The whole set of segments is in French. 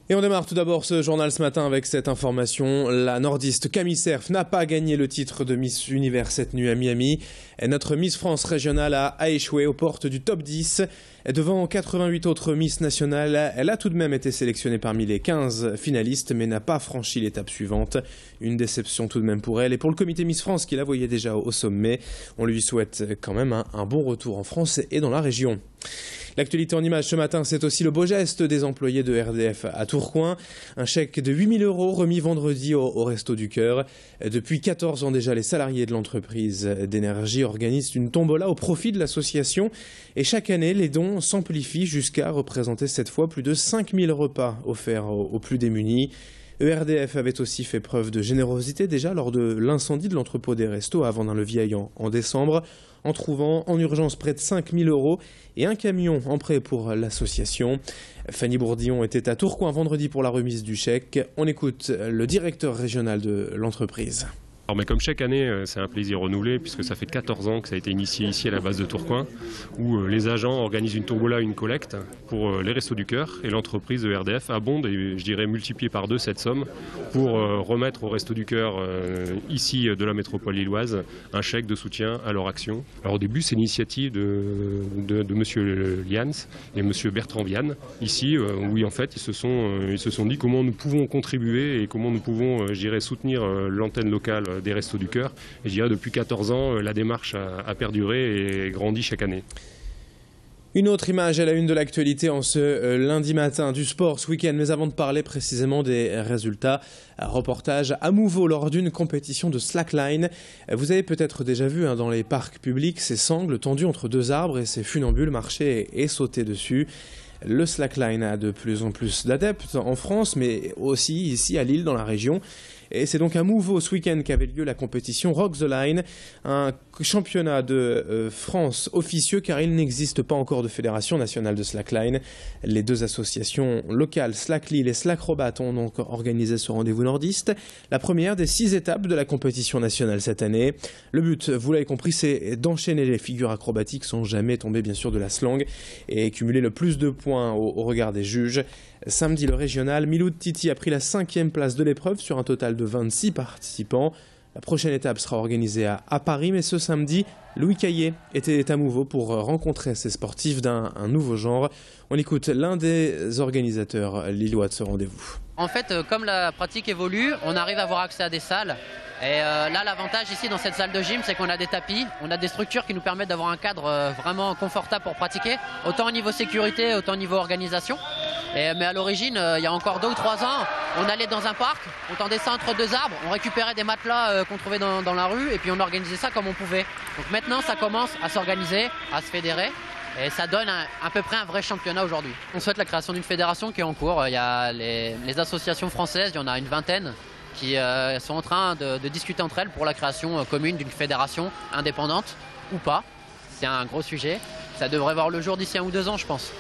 Et on démarre tout d'abord ce journal ce matin avec cette information. La nordiste Camille Cerf n'a pas gagné le titre de Miss Univers cette nuit à Miami. Et notre Miss France régionale a échoué aux portes du top 10. Et devant 88 autres Miss nationales, elle a tout de même été sélectionnée parmi les 15 finalistes, mais n'a pas franchi l'étape suivante. Une déception tout de même pour elle et pour le comité Miss France qui la voyait déjà au sommet. On lui souhaite quand même un bon retour en France et dans la région. L'actualité en images ce matin, c'est aussi le beau geste des employés de RDF à Tourcoing. Un chèque de 8 000 € remis vendredi au Resto du Cœur. Depuis 14 ans déjà, les salariés de l'entreprise d'énergie organisent une tombola au profit de l'association. Et chaque année, les dons s'amplifient jusqu'à représenter cette fois plus de 5 000 repas offerts aux plus démunis. ERDF avait aussi fait preuve de générosité déjà lors de l'incendie de l'entrepôt des restos à Vendin-le-Vieil en décembre, en trouvant en urgence près de 5 000 € et un camion en prêt pour l'association. Fanny Bourdillon était à Tourcoing vendredi pour la remise du chèque. On écoute le directeur régional de l'entreprise. Alors, mais comme chaque année, c'est un plaisir renouvelé puisque ça fait 14 ans que ça a été initié ici à la base de Tourcoing où les agents organisent une tombola, une collecte pour les Restos du Cœur et l'entreprise de RDF abonde et je dirais multiplier par 2 cette somme pour remettre aux Restos du Cœur ici de la métropole lilloise un chèque de soutien à leur action. Alors au début c'est l'initiative de monsieur Lians et monsieur Bertrand Vianne ici où en fait ils se sont dit comment nous pouvons contribuer et comment nous pouvons je dirais soutenir l'antenne locale des Restos du Cœur. Et je dirais depuis 14 ans, la démarche a perduré et grandi chaque année. Une autre image à la une de l'actualité en ce lundi matin, du sport ce week-end. Mais avant de parler précisément des résultats, un reportage à Mouveau lors d'une compétition de slackline. Vous avez peut-être déjà vu dans les parcs publics ces sangles tendues entre 2 arbres et ces funambules marcher et sauter dessus. Le slackline a de plus en plus d'adeptes en France, mais aussi ici à Lille, dans la région. Et c'est donc à Mouveau ce week-end qu'avait lieu la compétition Rock the Line, un championnat de France officieux car il n'existe pas encore de fédération nationale de slackline. Les 2 associations locales, Slack Lille et Slack Robat, ont donc organisé ce rendez-vous nordiste. La première des 6 étapes de la compétition nationale cette année. Le but, vous l'avez compris, c'est d'enchaîner les figures acrobatiques sans jamais tomber bien sûr de la slang et cumuler le plus de points au regard des juges. Samedi, le régional, Miloud Titi a pris la 5e place de l'épreuve sur un total de 26 participants. La prochaine étape sera organisée à Paris, mais ce samedi, Louis Caillé était à Mouveau pour rencontrer ces sportifs d'un nouveau genre. On écoute l'un des organisateurs lillois de ce rendez-vous. En fait, comme la pratique évolue, on arrive à avoir accès à des salles. Et là, l'avantage ici dans cette salle de gym, c'est qu'on a des tapis, on a des structures qui nous permettent d'avoir un cadre vraiment confortable pour pratiquer, autant au niveau sécurité, autant au niveau organisation. Mais à l'origine, il y a encore 2 ou 3 ans, on allait dans un parc, on tendait ça entre 2 arbres, on récupérait des matelas qu'on trouvait dans la rue et puis on organisait ça comme on pouvait. Donc maintenant, ça commence à s'organiser, à se fédérer. Et ça donne à peu près un vrai championnat aujourd'hui. On souhaite la création d'une fédération qui est en cours. Il y a les associations françaises, il y en a une vingtaine, qui sont en train de discuter entre elles pour la création commune d'une fédération indépendante ou pas. C'est un gros sujet. Ça devrait voir le jour d'ici 1 ou 2 ans, je pense.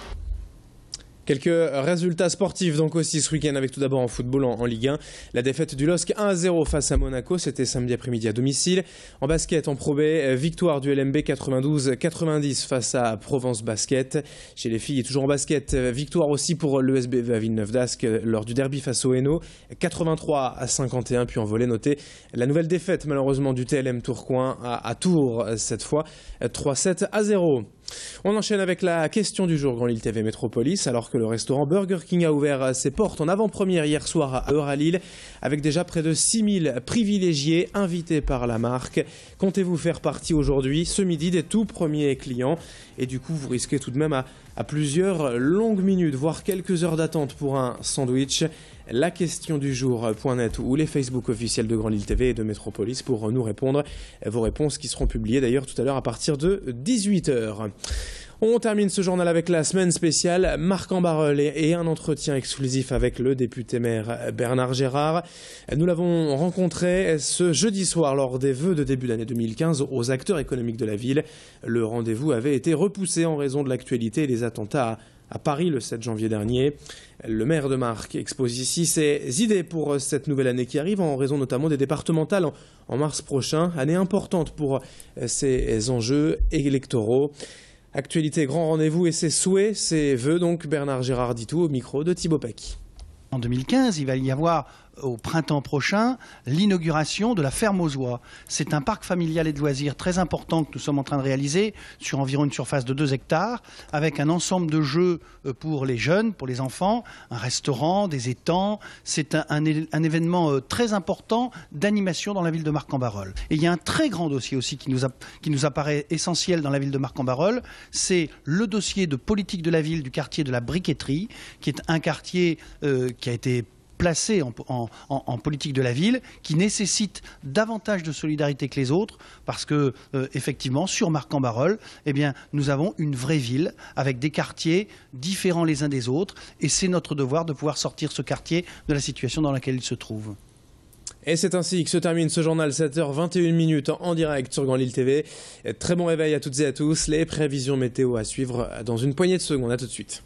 Quelques résultats sportifs donc aussi ce week-end avec tout d'abord en football en Ligue 1. La défaite du LOSC 1-0 face à Monaco, c'était samedi après-midi à domicile. En basket en Pro B, victoire du LMB 92-90 face à Provence Basket. Chez les filles, toujours en basket, victoire aussi pour l'ESBV à Villeneuve-d'Ascq lors du derby face au Hainaut, 83-51. Puis en volley, notez la nouvelle défaite malheureusement du TLM Tourcoing à Tours cette fois, 3-7-0. On enchaîne avec la question du jour Grand Lille TV Métropolis, alors que le restaurant Burger King a ouvert ses portes en avant-première hier soir à Euralille, avec déjà près de 6 000 privilégiés invités par la marque. Comptez-vous faire partie aujourd'hui, ce midi, des tout premiers clients, et du coup vous risquez tout de même à plusieurs longues minutes, voire quelques heures d'attente pour un sandwich. La question du jour.net ou les Facebook officiels de Grand Lille TV et de Métropolis pour nous répondre. Vos réponses qui seront publiées d'ailleurs tout à l'heure à partir de 18 h. On termine ce journal avec la semaine spéciale Marc en Barœul et un entretien exclusif avec le député maire Bernard Gérard. Nous l'avons rencontré ce jeudi soir lors des vœux de début d'année 2015 aux acteurs économiques de la ville. Le rendez-vous avait été repoussé en raison de l'actualité et des attentats à Paris le 7 janvier dernier. Le maire de Marc expose ici ses idées pour cette nouvelle année qui arrive en raison notamment des départementales en mars prochain. Année importante pour ces enjeux électoraux. Actualité, grand rendez-vous et ses souhaits, ses vœux donc. Bernard Gérard dit tout au micro de Thibaut Paki. En 2015, il va y avoir au printemps prochain l'inauguration de la Ferme aux Oies. C'est un parc familial et de loisirs très important que nous sommes en train de réaliser sur environ une surface de 2 hectares avec un ensemble de jeux pour les jeunes, pour les enfants, un restaurant, des étangs. C'est un événement très important d'animation dans la ville de Marcq-en-Barœul. Et il y a un très grand dossier aussi qui nous apparaît essentiel dans la ville de Marcq-en-Barœul, c'est le dossier de politique de la ville du quartier de la Briqueterie, qui est un quartier qui a été placé en politique de la ville, qui nécessite davantage de solidarité que les autres, parce que effectivement, sur Marcq-en-Barœul, eh bien, nous avons une vraie ville avec des quartiers différents les uns des autres, et c'est notre devoir de pouvoir sortir ce quartier de la situation dans laquelle il se trouve. Et c'est ainsi que se termine ce journal, 7h21 en direct sur Grand Lille TV. Très bon réveil à toutes et à tous. Les prévisions météo à suivre dans une poignée de secondes. À tout de suite.